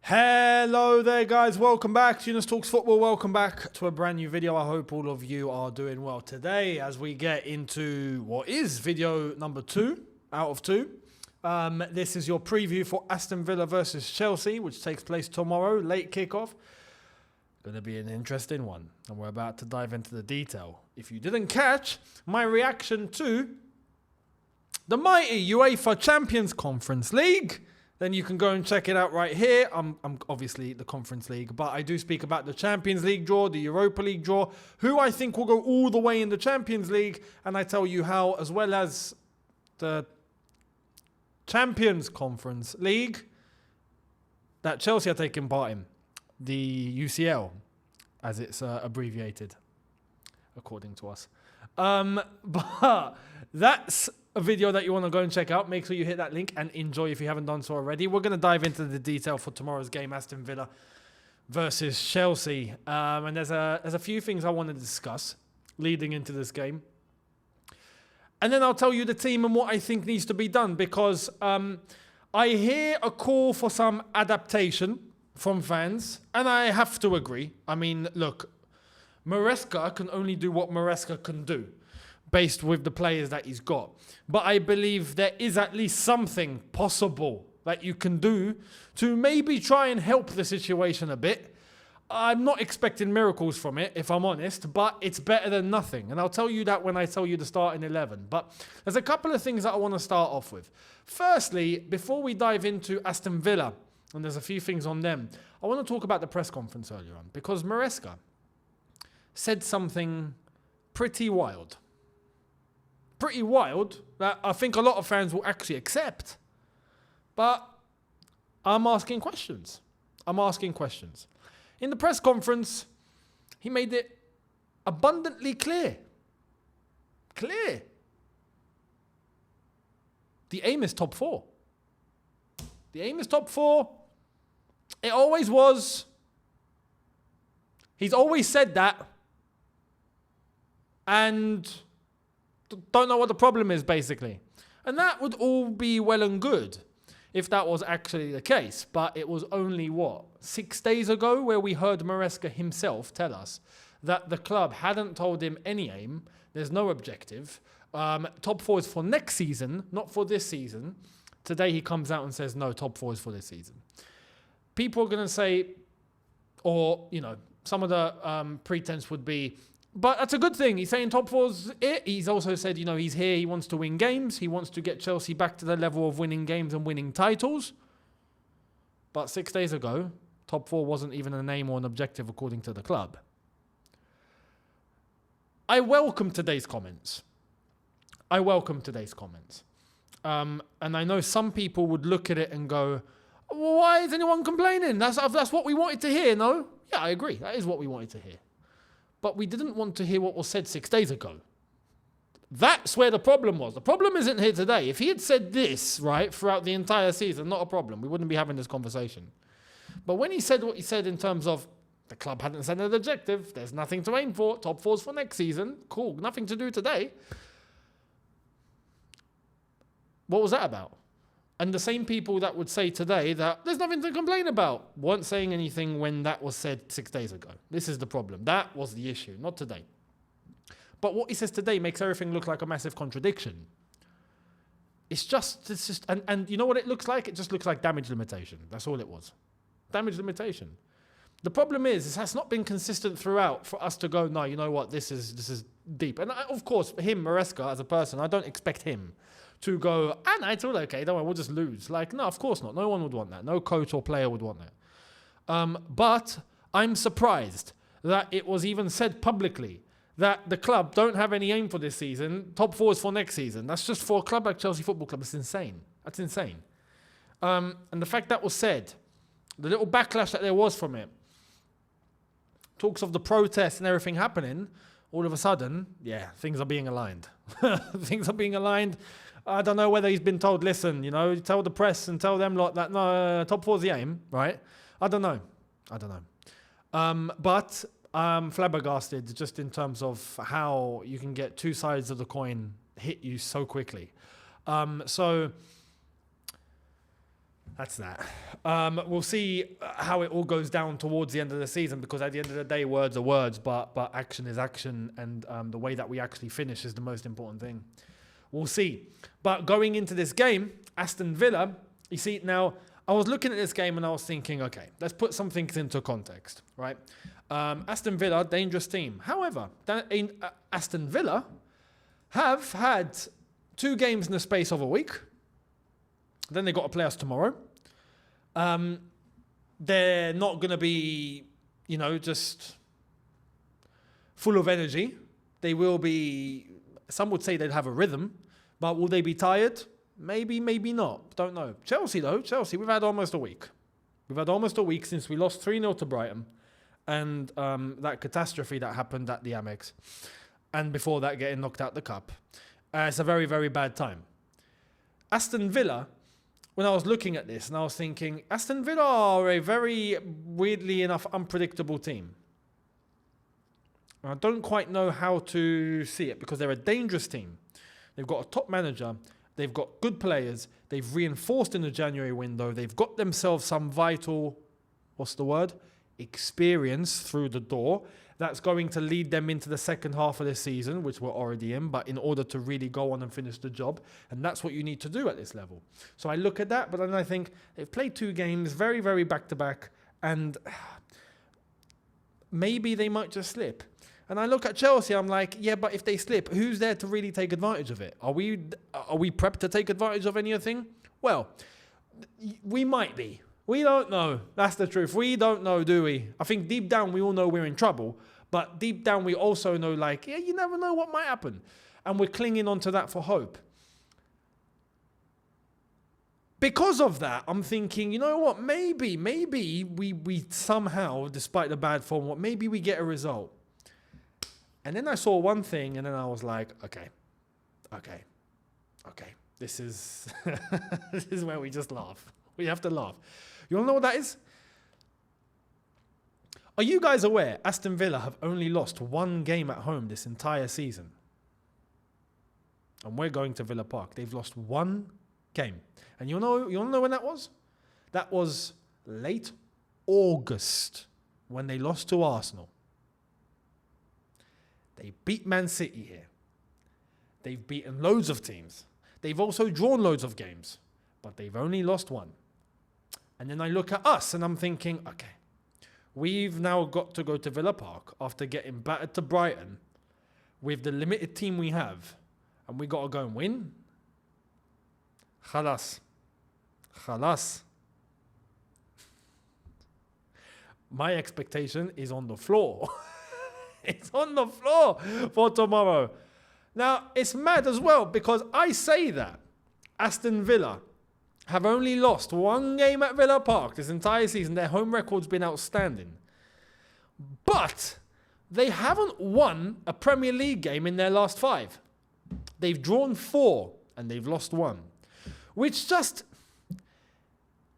Hello there guys, welcome back to Younes Talks Football, welcome back to a brand new video. I hope all of you are doing well today as we get into what is video number 2 out of 2. This is your preview for Aston Villa versus Chelsea, which takes place tomorrow, late kickoff. Going to be an interesting one, and we're about to dive into the detail. If you didn't catch my reaction to the mighty UEFA Champions Conference League, then you can go and check it out right here. I'm obviously the Conference League, but I do speak about the Champions League draw, the Europa League draw, who I think will go all the way in the Champions League, and I tell you how, as well as the Champions Conference League that Chelsea are taking part in, the UCL, as it's abbreviated, according to us. But that's a video that you want to go and check out. Make sure you hit that link and enjoy if you haven't done so already. We're going to dive into the detail for tomorrow's game, Aston Villa versus Chelsea. And there's a few things I want to discuss leading into this game. And then I'll tell you the team and what I think needs to be done, because I hear a call for some adaptation from fans, and I have to agree. I mean, look, Maresca can only do what Maresca can do, based with the players that he's got. But I believe there is at least something possible that you can do to maybe try and help the situation a bit. I'm not expecting miracles from it, if I'm honest, but it's better than nothing. And I'll tell you that when I tell you the starting 11. But there's a couple of things that I want to start off with. Firstly, before we dive into Aston Villa, and there's a few things on them, I want to talk about the press conference earlier on, because Maresca said something pretty wild. Pretty wild that I think a lot of fans will actually accept. But I'm asking questions. In the press conference, he made it abundantly clear. The aim is top 4. It always was. He's always said that. And don't know what the problem is, basically. And that would all be well and good if that was actually the case. But it was only, 6 days ago where we heard Maresca himself tell us that the club hadn't told him any aim. There's no objective. Top 4 is for next season, not for this season. Today he comes out and says, no, top 4 is for this season. People are going to say, or, some of the pretense would be, but that's a good thing. He's saying top 4's it. He's also said, he's here. He wants to win games. He wants to get Chelsea back to the level of winning games and winning titles. But 6 days ago, top 4 wasn't even a name or an objective according to the club. I welcome today's comments. And I know some people would look at it and go, why is anyone complaining? That's what we wanted to hear, no? Yeah, I agree. That is what we wanted to hear. But we didn't want to hear what was said 6 days ago. That's where the problem was. The problem isn't here today. If he had said this, right, throughout the entire season, not a problem. We wouldn't be having this conversation. But when he said what he said in terms of the club hadn't set an objective, there's nothing to aim for, top 4's for next season, cool, nothing to do today. What was that about? And the same people that would say today that there's nothing to complain about weren't saying anything when that was said 6 days ago. This is the problem. That was the issue, not today. But what he says today makes everything look like a massive contradiction. It's just, and you know what it looks like? It just looks like damage limitation. That's all it was. Damage limitation. The problem is, it has not been consistent throughout for us to go, no, you know what, this is deep. And of course, for him, Maresca, as a person, I don't expect him to go, it's all okay, don't worry, we'll just lose. Like, no, of course not. No one would want that. No coach or player would want that. But I'm surprised that it was even said publicly that the club don't have any aim for this season. Top 4 is for next season. That's just for a club like Chelsea Football Club. It's insane. That's insane. And the fact that was said, the little backlash that there was from it, talks of the protests and everything happening, all of a sudden, things are being aligned. Things are being aligned. I don't know whether he's been told, listen, tell the press and tell them that, no, top 4's the aim, right? I don't know. But I'm flabbergasted just in terms of how you can get two sides of the coin hit you so quickly. So That's that. We'll see how it all goes down towards the end of the season, because at the end of the day, words are words, but action is action, and the way that we actually finish is the most important thing. We'll see. But going into this game, Aston Villa, you see, now, I was looking at this game and I was thinking, okay, let's put some things into context, right? Aston Villa, dangerous team. However, Aston Villa have had 2 games in the space of a week. Then they got to play us tomorrow. They're not going to be, just full of energy. They will be, some would say they'd have a rhythm, but will they be tired? Maybe, maybe not. Don't know. Chelsea, we've had almost a week. We've had almost a week since we lost 3-0 to Brighton, and that catastrophe that happened at the Amex. And before that, getting knocked out the cup. It's a very, very bad time. Aston Villa, when I was looking at this and I was thinking, Aston Villa are a very, weirdly enough, unpredictable team. I don't quite know how to see it, because they're a dangerous team. They've got a top manager. They've got good players. They've reinforced in the January window. They've got themselves some vital, experience through the door. That's going to lead them into the second half of the season, which we're already in, but in order to really go on and finish the job. And that's what you need to do at this level. So I look at that, but then I think they've played 2 games, very, very back-to-back, and maybe they might just slip. And I look at Chelsea, I'm like, yeah, but if they slip, who's there to really take advantage of it? Are we prepped to take advantage of anything? Well, we might be. We don't know. That's the truth. We don't know, do we? I think deep down we all know we're in trouble, but deep down we also know, you never know what might happen. And we're clinging on to that for hope. Because of that, I'm thinking, you know what? Maybe we somehow, despite the bad form, maybe we get a result. And then I saw one thing, and then I was like, okay. This is this is where we just laugh. We have to laugh. You want to know what that is? Are you guys aware Aston Villa have only lost 1 game at home this entire season? And we're going to Villa Park. They've lost 1 game. And you want to know when that was? That was late August, when they lost to Arsenal. They beat Man City here. They've beaten loads of teams. They've also drawn loads of games, but they've only lost 1. And then I look at us and I'm thinking, okay, we've now got to go to Villa Park after getting battered to Brighton with the limited team we have, and we got to go and win. Khalas. My expectation is on the floor. It's on the floor for tomorrow. Now, it's mad as well, because I say that Aston Villa have only lost 1 game at Villa Park this entire season. Their home record's been outstanding. But they haven't won a Premier League game in their last 5. They've drawn 4 and they've lost 1. Which just,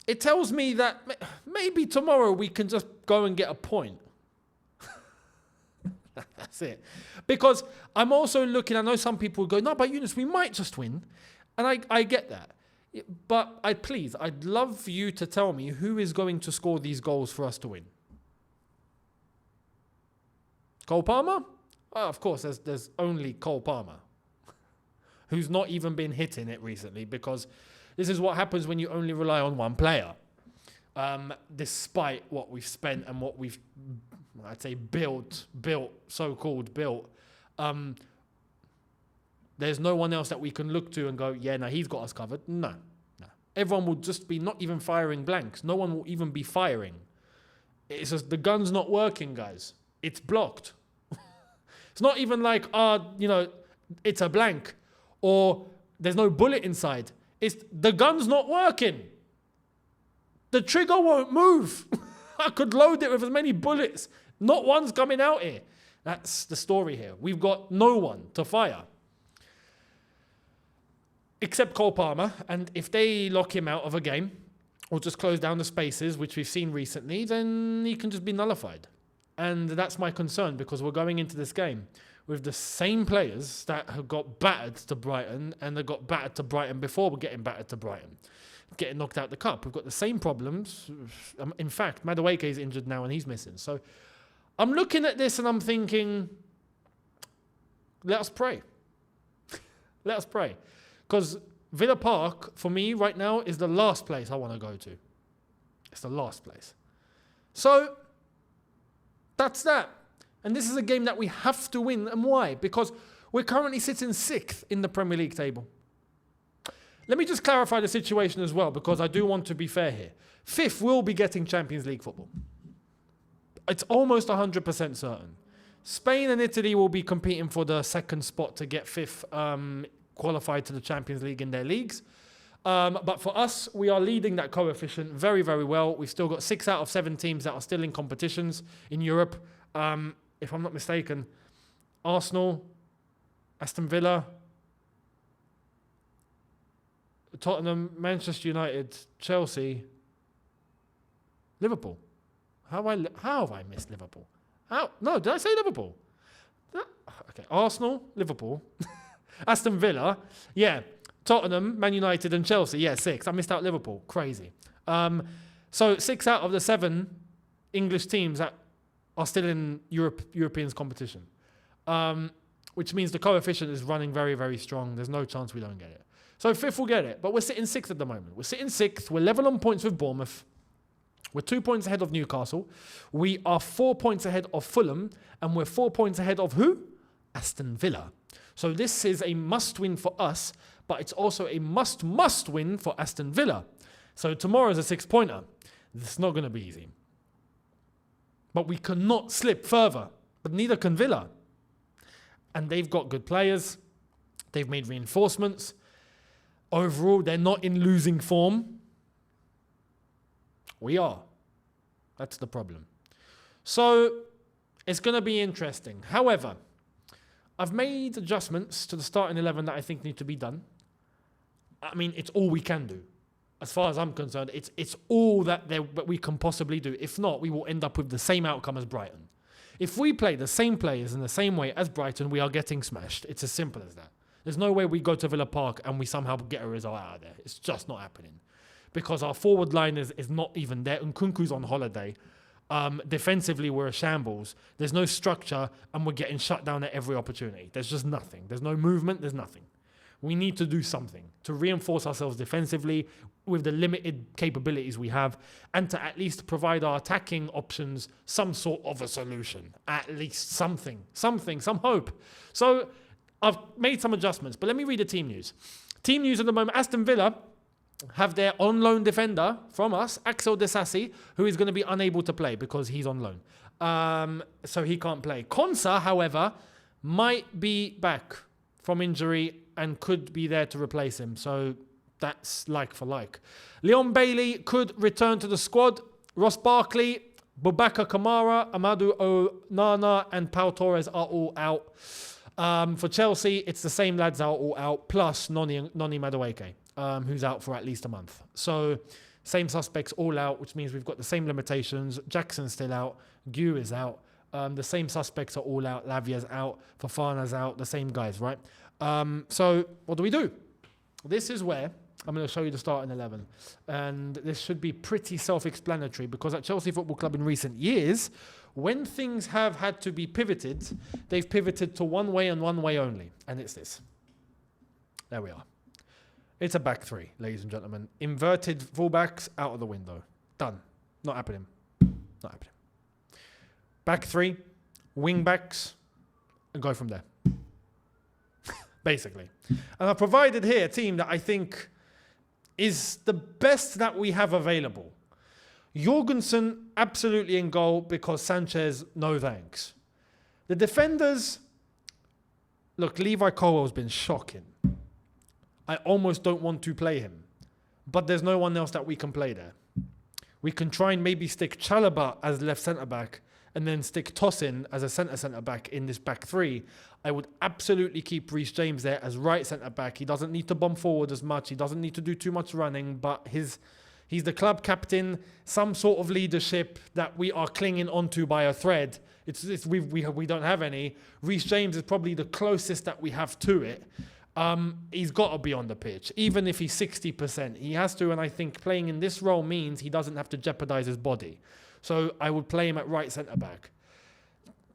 it tells me that maybe tomorrow we can just go and get a point. That's it. Because I'm also looking, I know some people go, no, but Younes, we might just win. And I get that. But I'd love for you to tell me who is going to score these goals for us to win. Cole Palmer? Oh, of course, there's only Cole Palmer, who's not even been hitting it recently, because this is what happens when you only rely on one player. Despite what we've spent and what we've, I'd say, so-called built, there's no one else that we can look to and go, yeah, no, he's got us covered. No. Everyone will just be not even firing blanks. No one will even be firing. It's just the gun's not working, guys. It's blocked. It's not even like, it's a blank or there's no bullet inside. It's the gun's not working. The trigger won't move. I could load it with as many bullets. Not one's coming out here. That's the story here. We've got no one to fire. Except Cole Palmer. And if they lock him out of a game or just close down the spaces, which we've seen recently, then he can just be nullified. And that's my concern, because we're going into this game with the same players that have got battered to Brighton and they got battered to Brighton before we're getting battered to Brighton. getting knocked out the cup. We've got the same problems. In fact, Madueke is injured now and he's missing. So I'm looking at this and I'm thinking, let us pray. Let us pray. Because Villa Park, for me right now, is the last place I want to go to. It's the last place. So that's that. And this is a game that we have to win. And why? Because we're currently sitting 6th in the Premier League table. Let me just clarify the situation as well, because I do want to be fair here. 5th will be getting Champions League football. It's almost 100% certain. Spain and Italy will be competing for the 2nd spot to get 5th qualified to the Champions League in their leagues. But for us, we are leading that coefficient very, very well. We've still got 6 out of 7 teams that are still in competitions in Europe. If I'm not mistaken, Arsenal, Aston Villa, Tottenham, Manchester United, Chelsea, Liverpool. How have I missed Liverpool? No, did I say Liverpool? Okay, Arsenal, Liverpool, Aston Villa, yeah, Tottenham, Man United and Chelsea, yeah, 6. I missed out Liverpool, crazy. So 6 out of the 7 English teams that are still in European competition, which means the coefficient is running very, very strong. There's no chance we don't get it. So 5th will get it, but we're sitting 6th at the moment. We're sitting 6th. We're level on points with Bournemouth. We're 2 points ahead of Newcastle. We are 4 points ahead of Fulham, and we're 4 points ahead of who? Aston Villa. So this is a must-win for us, but it's also a must-win for Aston Villa. So tomorrow's a 6-pointer. It's not going to be easy. But we cannot slip further, but neither can Villa. And they've got good players. They've made reinforcements. Overall, they're not in losing form. We are. That's the problem. So it's going to be interesting. However, I've made adjustments to the starting 11 that I think need to be done. I mean, it's all we can do. As far as I'm concerned, it's all that we can possibly do. If not, we will end up with the same outcome as Brighton. If we play the same players in the same way as Brighton, we are getting smashed. It's as simple as that. There's no way we go to Villa Park and we somehow get a result out of there. It's just not happening. Because our forward line is not even there. Nkunku's on holiday. Defensively, we're a shambles. There's no structure and we're getting shut down at every opportunity. There's just nothing. There's no movement. There's nothing. We need to do something to reinforce ourselves defensively with the limited capabilities we have, and to at least provide our attacking options some sort of a solution. At least something, some hope. So I've made some adjustments, but let me read the team news. Team news at the moment, Aston Villa have their on-loan defender from us, Axel Disasi, who is going to be unable to play because he's on loan. So he can't play. Konsa, however, might be back from injury and could be there to replace him. So that's like for like. Leon Bailey could return to the squad. Ross Barkley, Boubacar Kamara, Amadou Onana and Pau Torres are all out. For Chelsea, it's the same lads are all out, plus Noni Madueke, who's out for at least a month. So same suspects all out, which means we've got the same limitations. Jackson's still out. Gu is out. The same suspects are all out. Lavia's out. Fofana's out. The same guys, right? So what do? This is where I'm going to show you the starting 11. And this should be pretty self-explanatory, because at Chelsea Football Club in recent years, when things have had to be pivoted, they've pivoted to one way and one way only. And it's this. There we are. It's a back three, ladies and gentlemen. Inverted fullbacks out of the window. Done. Not happening. Not happening. Back three, wing backs, and go from there. Basically. And I've provided here a team that I think is the best that we have available. Jorgensen absolutely in goal, because Sanchez, no thanks. The defenders, look, Levi Colwell's been shocking. I almost don't want to play him, but there's no one else that we can play there. We can try and maybe stick Chalobah as left centre-back and then stick Tosin as a centre-back in this back three. I would absolutely keep Reece James there as right centre-back. He doesn't need to bomb forward as much. He doesn't need to do too much running, but he's the club captain, some sort of leadership that we are clinging onto by a thread. We don't have any. Reece James is probably the closest that we have to it. He's got to be on the pitch. Even if he's 60%, he has to. And I think playing in this role means he doesn't have to jeopardize his body. So I would play him at right centre-back.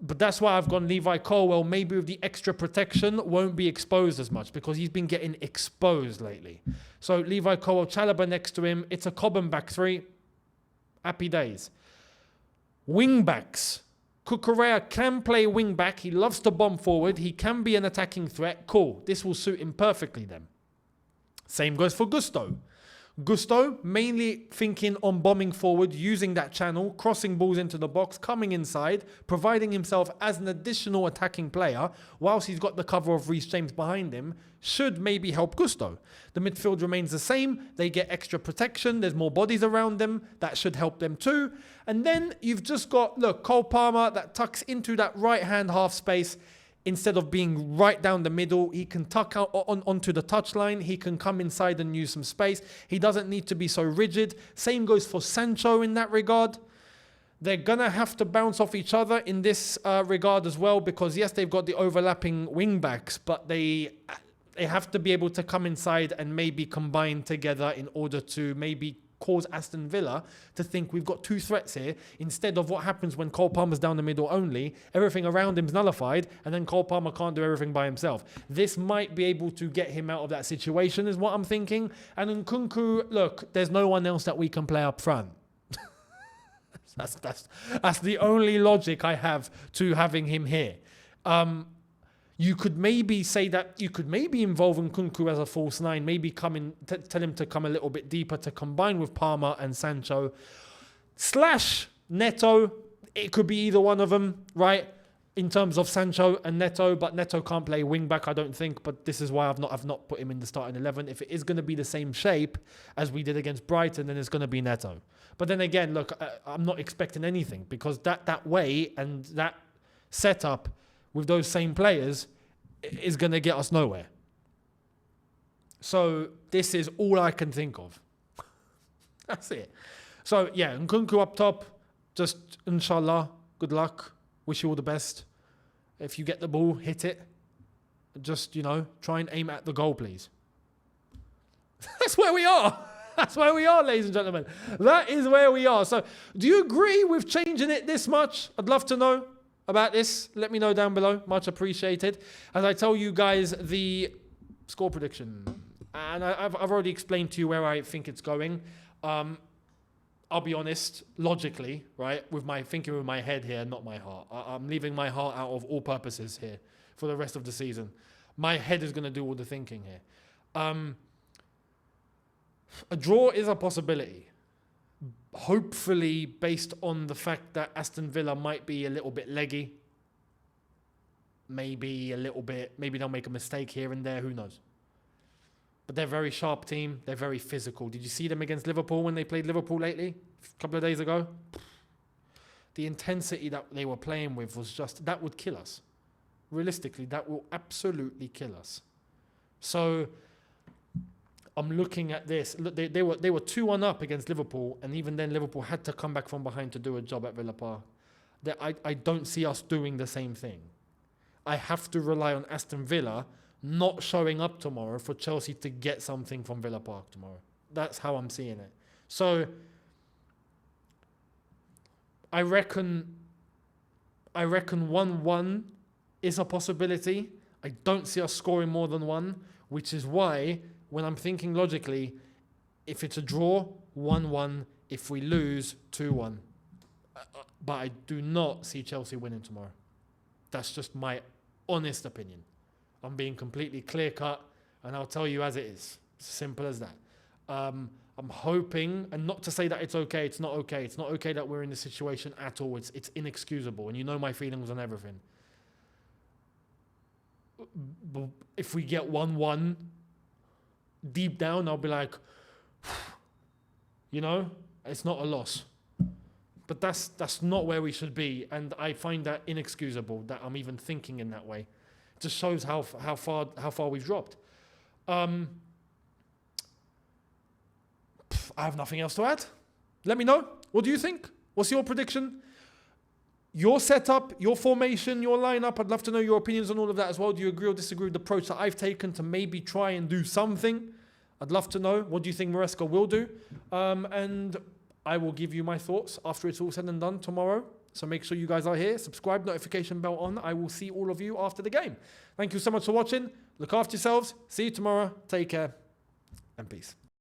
But that's why I've gone Levi Colwill. Maybe with the extra protection, won't be exposed as much because he's been getting exposed lately. So Levi Colwill, Chalobah next to him. It's a Cobham back three. Happy days. Wing-backs. Cucurella can play wing-back. He loves to bomb forward. He can be an attacking threat. Cool. This will suit him perfectly then. Same goes for Gusto. Gusto, mainly thinking on bombing forward, using that channel, crossing balls into the box, coming inside, providing himself as an additional attacking player, whilst he's got the cover of Reece James behind him, should maybe help Gusto. The midfield remains the same. They get extra protection. There's more bodies around them. That should help them too. And then you've just got, look, Cole Palmer that tucks into that right-hand half space. Instead of being right down the middle, he can tuck out onto the touchline. He can come inside and use some space. He doesn't need to be so rigid. Same goes for Sancho in that regard. They're going to have to bounce off each other in this regard as well because, yes, they've got the overlapping wing-backs, but they have to be able to come inside and maybe combine together in order to maybe cause Aston Villa to think we've got two threats here instead of what happens when Cole Palmer's down the middle only. Everything around him's nullified and then Cole Palmer can't do everything by himself. This might be able to get him out of that situation is what I'm thinking. And Nkunku, look, there's no one else that we can play up front. That's the only logic I have to having him here. You could maybe say that you could maybe involve Nkunku as a false nine, maybe come in, tell him to come a little bit deeper to combine with Palmer and Sancho. / Neto, it could be either one of them, right? In terms of Sancho and Neto, but Neto can't play wing back, I don't think. But this is why I've not put him in the starting 11. If it is going to be the same shape as we did against Brighton, then it's going to be Neto. But then again, look, I'm not expecting anything because that way and that setup with those same players is going to get us nowhere. So this is all I can think of. That's it. So yeah, Nkunku up top, just inshallah, good luck, wish you all the best. If you get the ball, hit it. Just, try and aim at the goal, please. That's where we are. That's where we are, ladies and gentlemen. That is where we are. So do you agree with changing it this much? I'd love to know about this. Let me know down below. Much appreciated. As I tell you guys the score prediction. And I've already explained to you where I think it's going. I'll be honest, logically, right, with my thinking with my head here, not my heart. I'm leaving my heart out of all purposes here for the rest of the season. My head is going to do all the thinking here. A draw is a possibility. Hopefully, based on the fact that Aston Villa might be a little bit leggy. Maybe they'll make a mistake here and there, who knows. But they're a very sharp team. They're very physical. Did you see them against Liverpool when they played Liverpool lately? A couple of days ago? The intensity that they were playing with was just, that would kill us. Realistically, that will absolutely kill us. So I'm looking at this. Look, they were 2-1 up against Liverpool, and even then Liverpool had to come back from behind to do a job at Villa Park. I don't see us doing the same thing. I have to rely on Aston Villa not showing up tomorrow for Chelsea to get something from Villa Park tomorrow. That's how I'm seeing it. So I reckon 1-1 is a possibility. I don't see us scoring more than one, which is why when I'm thinking logically, if it's a draw, 1-1. If we lose, 2-1. But I do not see Chelsea winning tomorrow. That's just my honest opinion. I'm being completely clear-cut, and I'll tell you as it is. Simple as that. I'm hoping, and not to say that it's okay, it's not okay. It's not okay that we're in this situation at all. It's inexcusable, and you know my feelings on everything. But if we get 1-1, deep down, I'll be like, it's not a loss. But that's not where we should be, and I find that inexcusable that I'm even thinking in that way. It just shows how far we've dropped. I have nothing else to add. Let me know. What do you think? What's your prediction? your setup, your formation, your lineup. I'd love to know your opinions on all of that as well. Do you agree or disagree with the approach that I've taken to maybe try and do something? I'd love to know. What do you think Maresca will do? And I will give you my thoughts after it's all said and done tomorrow. So make sure you guys are here. Subscribe, notification bell on. I will see all of you after the game. Thank you so much for watching. Look after yourselves. See you tomorrow. Take care and peace.